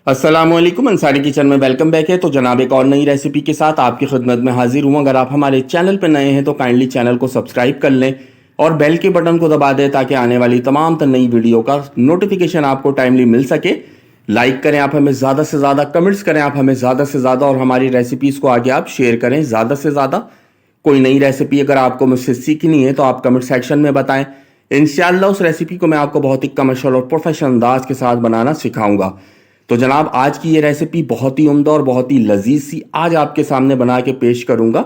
अस्सलामुअलैकुम, अंसारी किचन में welcome back है। तो जनाब एक और नई रेसिपी के साथ आपकी खिदमत में हाजिर हूँ। अगर आप हमारे चैनल पर नए हैं तो काइंडली चैनल को सब्सक्राइब कर लें और बेल के बटन को दबा दें ताकि आने वाली तमाम नई वीडियो का नोटिफिकेशन आपको टाइमली मिल सके। लाइक करें आप हमें ज़्यादा से ज़्यादा, कमेंट्स करें आप हमें ज़्यादा से ज़्यादा और हमारी रेसिपीज़ को आगे आप शेयर करें ज़्यादा से ज़्यादा। कोई नई रेसिपी अगर आपको मुझसे सीखनी है तो आप कमेंट सेक्शन में बताएं। इंशाअल्लाह उस रेसिपी को मैं आपको बहुत ही कमर्शियल और प्रोफेशनल अंदाज के साथ बनाना सिखाऊंगा। तो जनाब आज की ये रेसिपी बहुत ही उम्दा और बहुत ही लजीज सी आज आपके सामने बना के पेश करूंगा।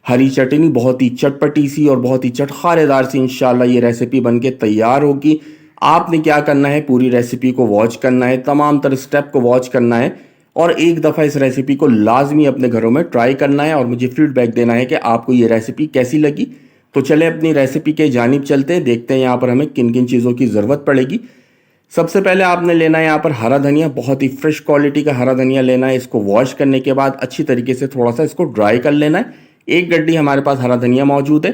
हरी चटनी बहुत ही चटपटी सी और बहुत ही चटखारेदार सी इंशाल्लाह ये रेसिपी बन के तैयार होगी। आपने क्या करना है, पूरी रेसिपी को वॉच करना है, तमाम तरह स्टेप को वॉच करना है और एक दफ़ा इस रेसिपी को लाजमी अपने घरों में ट्राई करना है और मुझे फीडबैक देना है कि आपको ये रेसिपी कैसी लगी। तो चले अपनी रेसिपी के जानिब चलते हैं, देखते हैं यहाँ पर हमें किन किन चीज़ों की ज़रूरत पड़ेगी। सबसे पहले आपने लेना है यहाँ पर हरा धनिया, बहुत ही फ्रेश क्वालिटी का हरा धनिया लेना है। इसको वॉश करने के बाद अच्छी तरीके से थोड़ा सा इसको ड्राई कर लेना है। एक गड्डी हमारे पास हरा धनिया मौजूद है।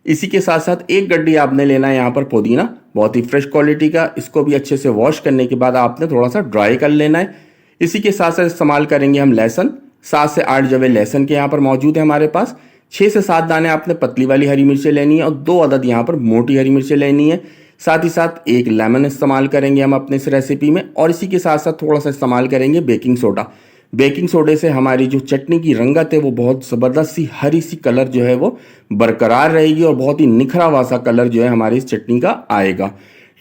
इसी के साथ साथ एक गड्डी आपने लेना है यहाँ पर पुदीना, बहुत ही फ्रेश क्वालिटी का। इसको भी अच्छे से वॉश करने के बाद आपने थोड़ा सा ड्राई कर लेना है। इसी के साथ साथ इस्तेमाल करेंगे हम लहसुन, 7 से 8 जवे लहसुन के यहाँ पर मौजूद है हमारे पास। 6 से 7 दाने आपने पतली वाली हरी मिर्चें लेनी है और 2 अदद यहाँ पर मोटी हरी मिर्चें लेनी है। साथ ही साथ एक लेमन इस्तेमाल करेंगे हम अपने इस रेसिपी में और इसी के साथ साथ थोड़ा सा इस्तेमाल करेंगे बेकिंग सोडा। बेकिंग सोडे से हमारी जो चटनी की रंगत है वो बहुत ज़बरदस्त सी हरी सी कलर जो है वो बरकरार रहेगी और बहुत ही निखरा हुआ सा कलर जो है हमारी इस चटनी का आएगा।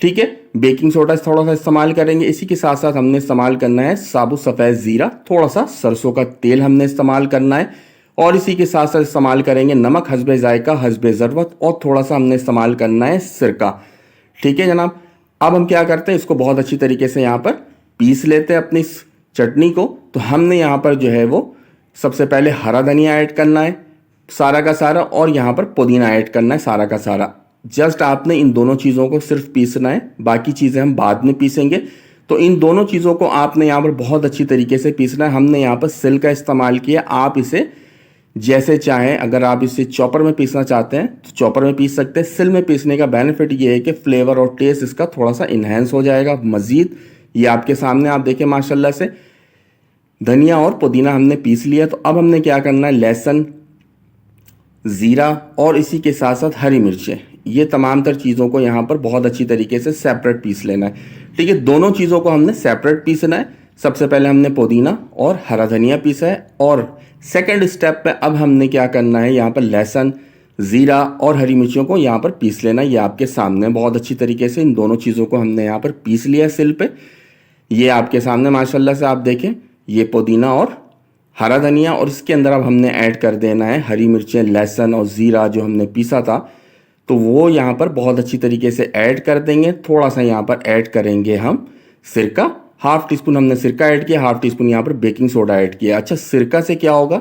ठीक है, बेकिंग सोडा थोड़ा सा इस्तेमाल करेंगे। इसी के साथ साथ हमने इस्तेमाल करना है साबुत सफ़ेद ज़ीरा, थोड़ा सा सरसों का तेल हमने इस्तेमाल करना है और इसी के साथ साथ इस्तेमाल करेंगे नमक हस्बे जायका हस्बे ज़रूरत और थोड़ा सा हमने इस्तेमाल करना है सिरका। ठीक है जनाब, अब हम क्या करते हैं, इसको बहुत अच्छी तरीके से यहाँ पर पीस लेते हैं अपनी इस चटनी को। तो हमने यहाँ पर जो है वो सबसे पहले हरा धनिया ऐड करना है सारा का सारा और यहाँ पर पुदीना ऐड करना है सारा का सारा। जस्ट आपने इन दोनों चीज़ों को सिर्फ पीसना है, बाकी चीज़ें हम बाद में पीसेंगे। तो इन दोनों चीज़ों को आपने यहाँ पर बहुत अच्छी तरीके से पीसना है। हमने यहाँ पर सिल का इस्तेमाल किया, आप इसे जैसे चाहें, अगर आप इसे चॉपर में पीसना चाहते हैं तो चॉपर में पीस सकते हैं। सिल में पीसने का बेनिफिट ये है कि फ्लेवर और टेस्ट इसका थोड़ा सा इन्हेंस हो जाएगा मज़ीद। ये आपके सामने आप देखें माशाल्लाह से धनिया और पुदीना हमने पीस लिया। तो अब हमने क्या करना है, लहसुन, ज़ीरा और इसी के साथ साथ हरी मिर्चें, ये तमाम तर चीज़ों को यहाँ पर बहुत अच्छी तरीके से सेपरेट पीस लेना है। ठीक है, दोनों चीज़ों को हमने सेपरेट पीसना है। सबसे पहले हमने पुदीना और हरा धनिया पीसा है और सेकंड स्टेप पे अब हमने क्या करना है, यहाँ पर लहसुन, ज़ीरा और हरी मिर्चियों को यहाँ पर पीस लेना है। ये आपके सामने बहुत अच्छी तरीके से इन दोनों चीज़ों को हमने यहाँ पर पीस लिया है सिल पे। ये आपके सामने माशाल्लाह से आप देखें, ये पुदीना और हरा धनिया और इसके अंदर अब हमने ऐड कर देना है हरी मिर्चें, लहसुन और ज़ीरा जो हमने पीसा था, तो वो यहाँ पर बहुत अच्छी तरीके से ऐड कर देंगे। थोड़ा सा यहाँ पर ऐड करेंगे हम सिरका, हाफ टी स्पून हमने सिरका ऐड किया, हाफ टी स्पून यहाँ पर बेकिंग सोडा ऐड किया। अच्छा, सिरका से क्या होगा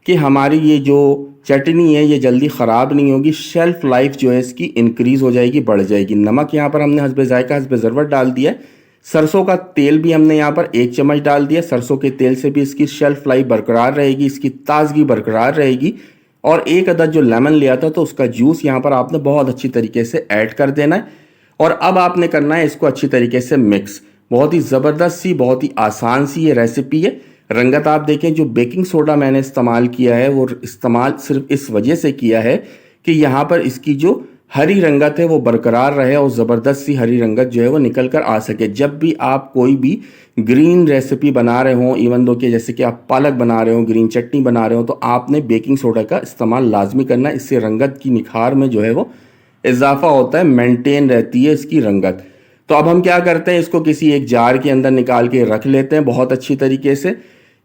कि हमारी ये जो चटनी है ये जल्दी ख़राब नहीं होगी, शेल्फ लाइफ जो है इसकी इंक्रीज़ हो जाएगी, बढ़ जाएगी। नमक यहाँ पर हमने हस्बे जायका हस्बे ज़रूरत डाल दिया है। सरसों का तेल भी हमने यहाँ पर 1 चम्मच डाल दिया। सरसों के तेल से भी इसकी शेल्फ लाइफ बरकरार रहेगी, इसकी ताजगी बरकरार रहेगी। और एक अदद जो लेमन लिया था तो उसका जूस यहाँ पर आपने बहुत अच्छी तरीके से ऐड कर देना है और अब आपने करना है इसको अच्छी तरीके से मिक्स। बहुत ही ज़बरदस्त सी, बहुत ही आसान सी ये रेसिपी है। रंगत आप देखें, जो बेकिंग सोडा मैंने इस्तेमाल किया है वो इस्तेमाल सिर्फ इस वजह से किया है कि यहाँ पर इसकी जो हरी रंगत है वो बरकरार रहे और ज़बरदस्त सी हरी रंगत जो है वो निकल कर आ सके। जब भी आप कोई भी ग्रीन रेसिपी बना रहे हों, इवन दो कि जैसे कि आप पालक बना रहे हो, ग्रीन चटनी बना रहे हो, तो आपने बेकिंग सोडा का इस्तेमाल लाजमी करना है। इससे रंगत की निखार में जो है वो इजाफा होता है, मेंटेन रहती है इसकी रंगत। तो अब हम क्या करते हैं, इसको किसी एक जार के अंदर निकाल के रख लेते हैं बहुत अच्छी तरीके से।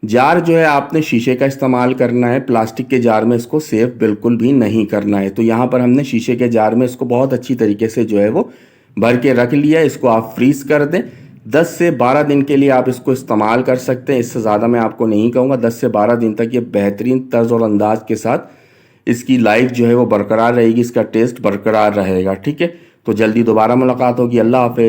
जार जो है आपने शीशे का इस्तेमाल करना है, प्लास्टिक के जार में इसको सेव बिल्कुल भी नहीं करना है। तो यहाँ पर हमने शीशे के जार में इसको बहुत अच्छी तरीके से जो है वो भर के रख लिया। इसको आप फ्रीज कर दें, 10 से 12 दिन के लिए आप इसको इस्तेमाल कर सकते हैं। इससे ज़्यादा मैं आपको नहीं कहूँगा, 10 से 12 दिन तक ये बेहतरीन तर्ज और अंदाज के साथ इसकी लाइफ जो है वो बरकरार रहेगी, इसका टेस्ट बरकरार रहेगा। ठीक है, तो जल्दी दोबारा मुलाकात होगी। अल्लाह हाफ़िज़।